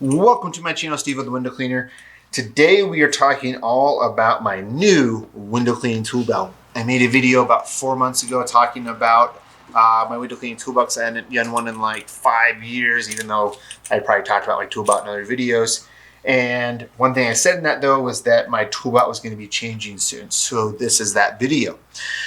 Welcome to my channel, Steve the Window Cleaner. Today we are talking all about my new window cleaning tool belt. I made a video about 4 months ago talking about my window cleaning toolbox. I hadn't done one in like 5 years, even though I probably talked about my tool belt in other videos. And one thing I said in that though was that my tool belt was going to be changing soon. So this is that video.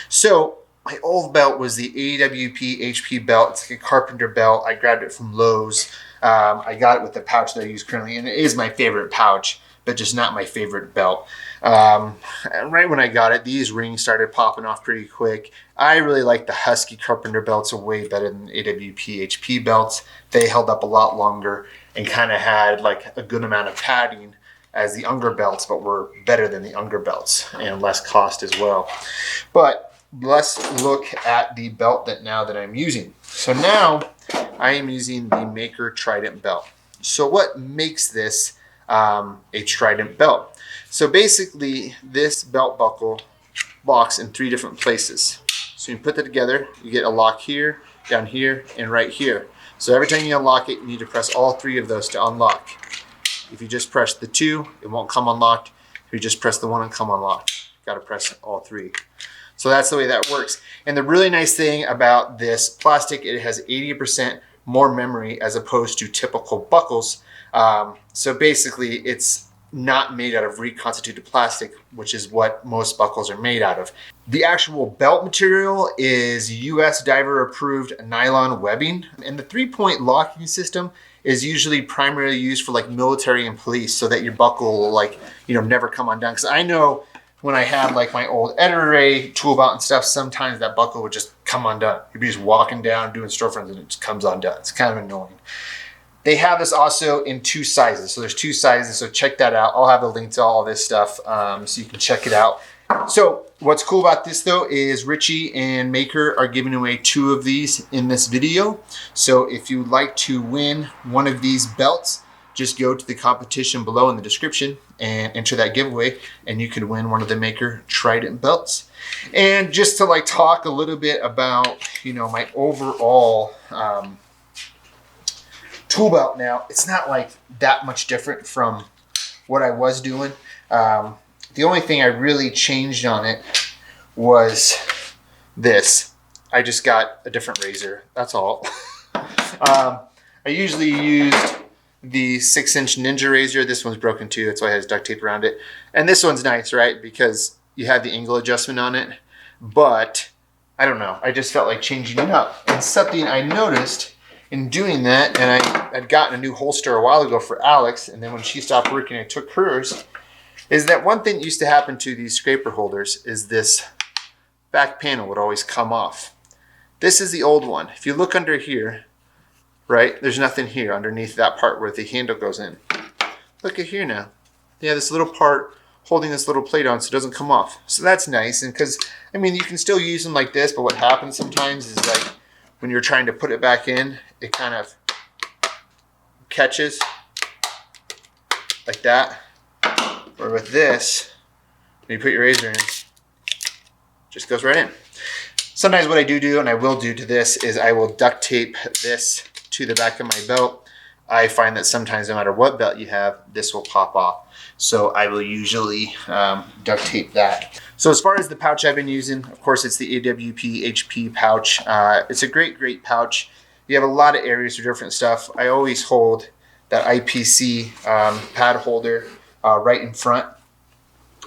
So my old belt was the AWP HP belt. It's like a carpenter belt. I grabbed it from Lowe's. I got it with the pouch that I use currently, and it is my favorite pouch, but just not my favorite belt. Right when I got it, these rings started popping off pretty quick. I really like the Husky carpenter belts way better than AWP HP belts. They held up a lot longer and kind of had like a good amount of padding as the Unger belts, but were better than the Unger belts and less cost as well. But let's look at the belt that I'm using. So now I am using the Maykker Trident belt. So what makes this a Trident belt? So basically this belt buckle locks in 3 different places. So you put that together, you get a lock here, down here, and right here. So every time you unlock it, you need to press all 3 of those to unlock. If you just press the 2, it won't come unlocked. If you just press the 1 and come unlocked, you gotta press all 3. So that's the way that works. And the really nice thing about this plastic, it has 80% more memory as opposed to typical buckles. So basically it's not made out of reconstituted plastic, which is what most buckles are made out of. The actual belt material is US diver approved nylon webbing, and the 3-point locking system is usually primarily used for like military and police, so that your buckle will like, never come undone. Because I know when I had like my old Ettore tool belt and stuff, sometimes that buckle would just come undone. You'd be just walking down doing storefronts and it just comes undone. It's kind of annoying. They have this also in 2 sizes. So there's 2 sizes, so check that out. I'll have a link to all this stuff so you can check it out. So what's cool about this though is Richie and Maykker are giving away 2 of these in this video. So if you'd like to win one of these belts, just go to the competition below in the description and enter that giveaway, and you could win one of the Maykker Trident belts. And just to like talk a little bit about, my overall tool belt now, it's not like that much different from what I was doing. The only thing I really changed on it was this. I just got a different razor, that's all. I usually used the 6-inch Ninja razor. This one's broken too, that's why it has duct tape around it. And this one's nice, right? Because you have the angle adjustment on it. But I don't know, I just felt like changing it up. And something I noticed in doing that, and I had gotten a new holster a while ago for Alex, and then when she stopped working, I took hers, is that one thing that used to happen to these scraper holders is this back panel would always come off. This is the old one. If you look under here, right, there's nothing here underneath that part where the handle goes in. Look at here now. They have this little part holding this little plate on so it doesn't come off. So that's nice, and because, you can still use them like this, but what happens sometimes is like when you're trying to put it back in, it kind of catches like that. Or with this, when you put your razor in, it just goes right in. Sometimes what I do, and I will do to this, is I will duct tape this to the back of my belt. I find that sometimes no matter what belt you have, this will pop off. So I will usually duct tape that. So as far as the pouch I've been using, of course it's the AWP HP pouch. It's a great pouch. You have a lot of areas for different stuff. I always hold that IPC pad holder right in front.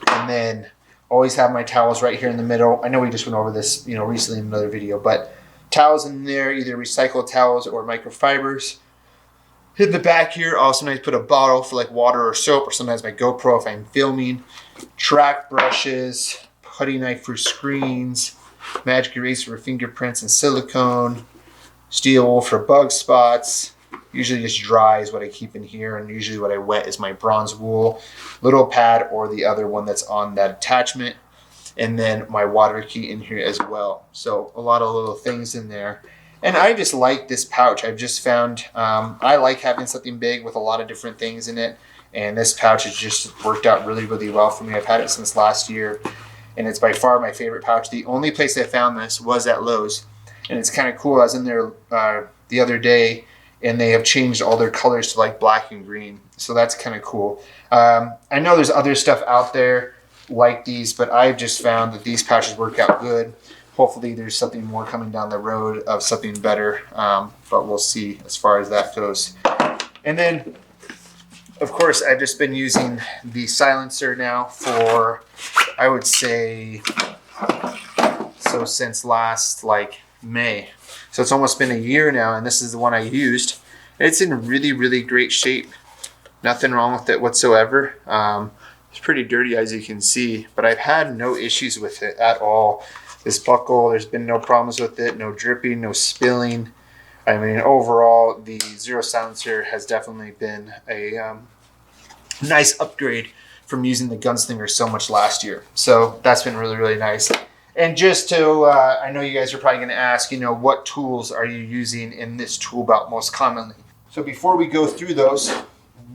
And then always have my towels right here in the middle. I know we just went over this recently in another video, but towels in there, either recycled towels or microfibers. In the back here, I'll sometimes put a bottle for like water or soap, or sometimes my GoPro if I'm filming. Track brushes, putty knife for screens, magic eraser for fingerprints and silicone, steel wool for bug spots. Usually just dry is what I keep in here, and usually what I wet is my bronze wool, little pad, or the other one that's on that attachment. And then my water key in here as well. So a lot of little things in there. And I just like this pouch. I've just found I like having something big with a lot of different things in it. And this pouch has just worked out really well for me. I've had it since last year, and it's by far my favorite pouch. The only place I found this was at Lowe's. And it's kind of cool. I was in there the other day, and they have changed all their colors to like black and green. So that's kind of cool. I know there's other stuff out there like these, but I've just found that these pouches work out good. Hopefully there's something more coming down the road of something better, but we'll see as far as that goes. And then, of course, I've just been using the silencer now for, I would say, so since last like May. So it's almost been a year now, and this is the one I used. It's in really, really great shape. Nothing wrong with it whatsoever. It's pretty dirty, as you can see, but I've had no issues with it at all. This buckle, there's been no problems with it, no dripping, no spilling. I mean, overall, the Xero silencer has definitely been a nice upgrade from using the Gunslinger so much last year. So that's been really, really nice. And just to, I know you guys are probably going to ask, you know, what tools are you using in this tool belt most commonly? So before we go through those,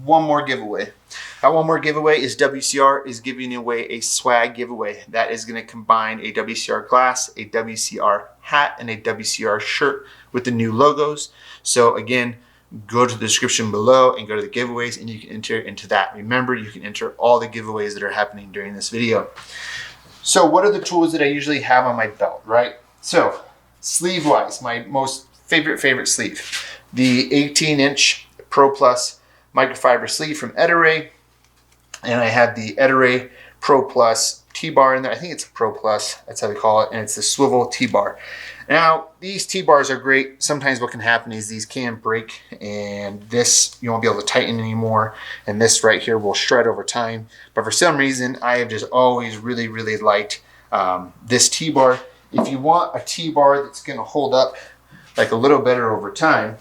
one more giveaway. That one more giveaway is WCR is giving away a swag giveaway. That is going to combine a WCR glass, a WCR hat, and a WCR shirt with the new logos. So again, go to the description below and go to the giveaways and you can enter into that. Remember, you can enter all the giveaways that are happening during this video. So what are the tools that I usually have on my belt, right? So sleeve-wise, my most favorite sleeve, the 18-inch Pro Plus microfiber sleeve from Ettore, and I have the Ettore Pro Plus T-bar in there. I think it's a Pro Plus, that's how they call it, and it's the swivel T-bar. Now, these T-bars are great. Sometimes what can happen is these can break, and this you won't be able to tighten anymore, and this right here will shred over time. But for some reason, I have just always really, really liked this T-bar. If you want a T-bar that's going to hold up like a little better over time,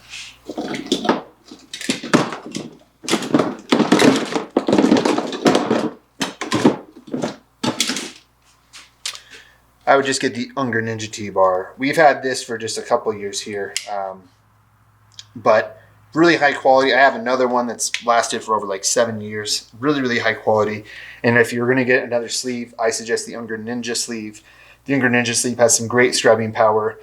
I would just get the Unger Ninja T-bar. We've had this for just a couple years here, but really high quality. I have another one that's lasted for over like 7 years. Really, really high quality. And if you're going to get another sleeve, I suggest the Unger Ninja sleeve. The Unger Ninja sleeve has some great scrubbing power,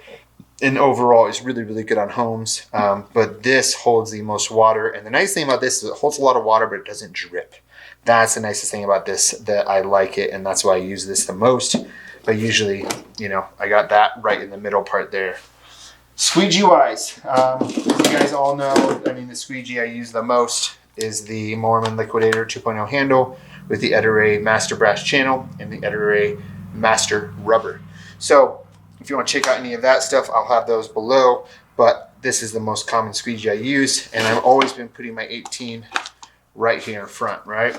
and overall is really, really good on homes. But this holds the most water. And the nice thing about this is it holds a lot of water, but it doesn't drip. That's the nicest thing about this, that I like it, and that's why I use this the most. But usually, you know, I got that right in the middle part there. Squeegee wise, as you guys all know, I mean, the squeegee I use the most is the Mormon Liquidator 2.0 handle with the Ettore Master Brass channel and the Ettore Master Rubber. So if you want to check out any of that stuff, I'll have those below. But this is the most common squeegee I use, and I've always been putting my 18 right here in front, right?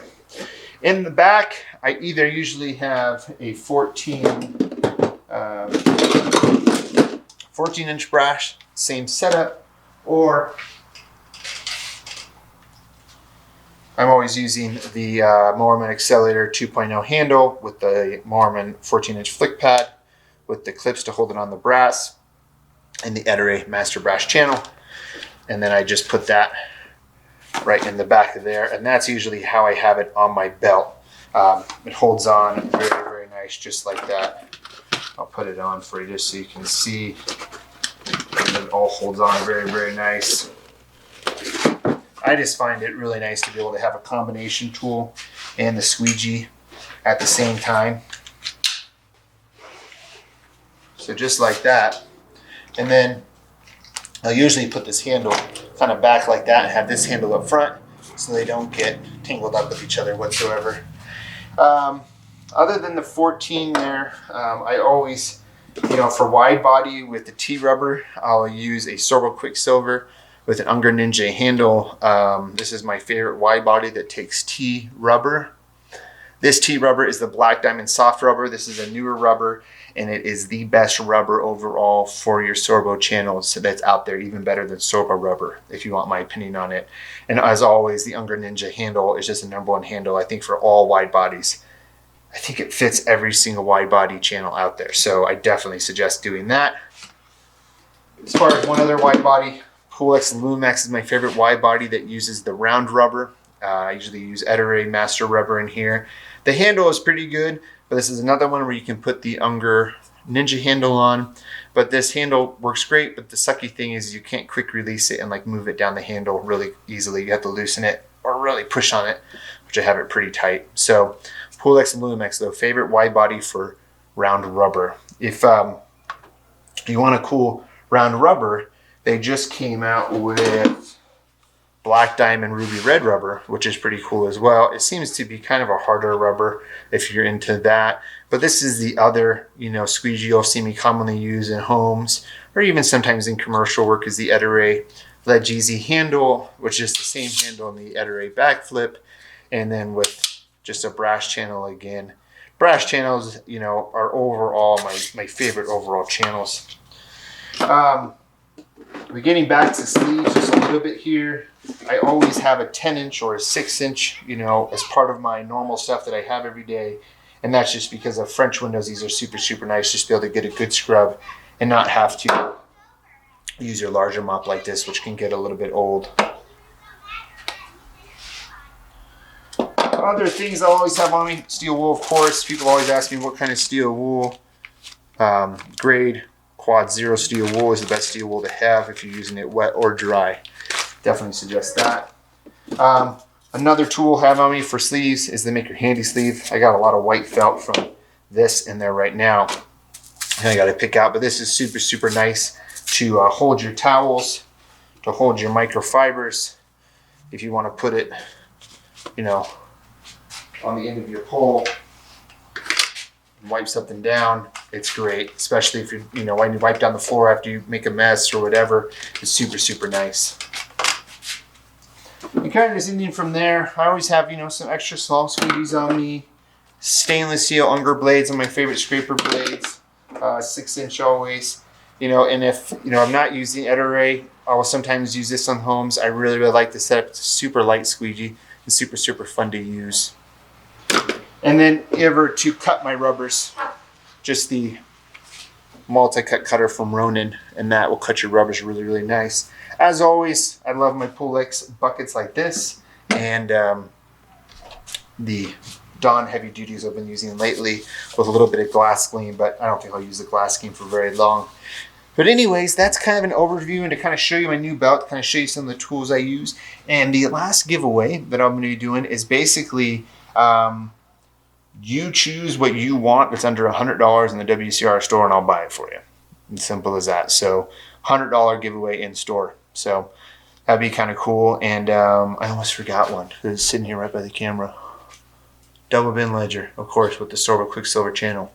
In the back, I either usually have a 14-inch brass, same setup, or I'm always using the Mormon Accelerator 2.0 handle with the Mormon 14-inch flick pad with the clips to hold it on the brass, and the Ettore Master Brass channel. And then I just put that right in the back of there, and that's usually how I have it on my belt. It holds on very, very nice, just like that. I'll put it on for you just so you can see. And it all holds on very, very nice. I just find it really nice to be able to have a combination tool and the squeegee at the same time. So just like that. And then I'll usually put this handle kind of back like that and have this handle up front so they don't get tangled up with each other whatsoever. Other than the 14 there, I always, you know, for wide body with the T-rubber, I'll use a Sorbo Quicksilver with an Unger Ninja handle. This is my favorite wide body that takes T-rubber. This T-rubber is the Black Diamond Soft Rubber. This is a newer rubber, and it is the best rubber overall for your Sorbo channels. So that's out there, even better than Sorbo rubber, if you want my opinion on it. And as always, the Unger Ninja handle is just the #1 handle, I think, for all wide bodies. I think it fits every single wide body channel out there. So I definitely suggest doing that. As far as one other wide body, Coolx Lumax is my favorite wide body that uses the round rubber. I usually use Ettore Master Rubber in here. The handle is pretty good, but this is another one where you can put the Unger Ninja handle on, but this handle works great, but the sucky thing is you can't quick release it and like move it down the handle really easily. You have to loosen it or really push on it, which I have it pretty tight. So Pulex and Lumex though, favorite wide body for round rubber. If you want a cool round rubber, they just came out with black diamond ruby red rubber, which is pretty cool as well. It seems to be kind of a harder rubber if you're into that, but this is the other, you know, squeegee you'll see me commonly use in homes or even sometimes in commercial work, is the Ettore Leggese handle, which is the same handle in the Ettore backflip, and then with just a brass channel again. Brass channels, you know, are overall my favorite overall channels. We're getting back to sleeves just a little bit here. I always have a 10-inch or a 6-inch, you know, as part of my normal stuff that I have every day. And that's just because of French windows. These are super, super nice just to be able to get a good scrub and not have to use your larger mop like this, which can get a little bit old. Other things I always have on me, steel wool, of course. People always ask me what kind of steel wool. Grade Quad Zero steel wool is the best steel wool to have if you're using it wet or dry. Definitely suggest that. Another tool I have on me for sleeves is the Maykker handy sleeve. I got a lot of white felt from this in there right now, and I got to pick out, but this is super, super nice to hold your towels, to hold your microfibers. If you want to put it, you know, on the end of your pole, wipe something down, it's great, especially if you know, when you wipe down the floor after you make a mess or whatever. It's super, super nice. And kind of just ending from there, I always have, you know, some extra small squeegees on me. Stainless steel Unger blades are my favorite scraper blades. 6-inch always. You know, and if, you know, I'm not using Ettore, I will sometimes use this on homes. I really, really like the setup. It's a super light squeegee and super, super fun to use. And then ever to cut my rubbers, just the multi-cut cutter from Ronin, and that will cut your rubbers really, really nice. As always, I love my Pulex buckets like this, and the Dawn heavy duties I've been using lately with a little bit of glass gleam, but I don't think I'll use the glass gleam for very long. But anyways, that's kind of an overview and to kind of show you my new belt, kind of show you some of the tools I use. And the last giveaway that I'm going to be doing is basically you choose what you want that's under $100 in the WCR store, and I'll buy it for you. As simple as that. So $100 giveaway in store. So that'd be kind of cool. And I almost forgot one. It's sitting here right by the camera. Double bin ledger, of course, with the Sorbo Quicksilver channel.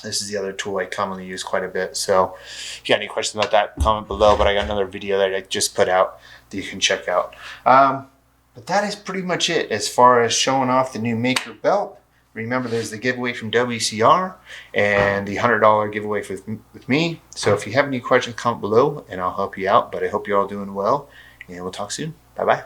This is the other tool I commonly use quite a bit. So if you got any questions about that, comment below. But I got another video that I just put out that you can check out. But that is pretty much it as far as showing off the new Maykker belt. Remember, there's the giveaway from WCR and the $100 giveaway with me. So if you have any questions, comment below and I'll help you out. But I hope you're all doing well, and we'll talk soon. Bye-bye.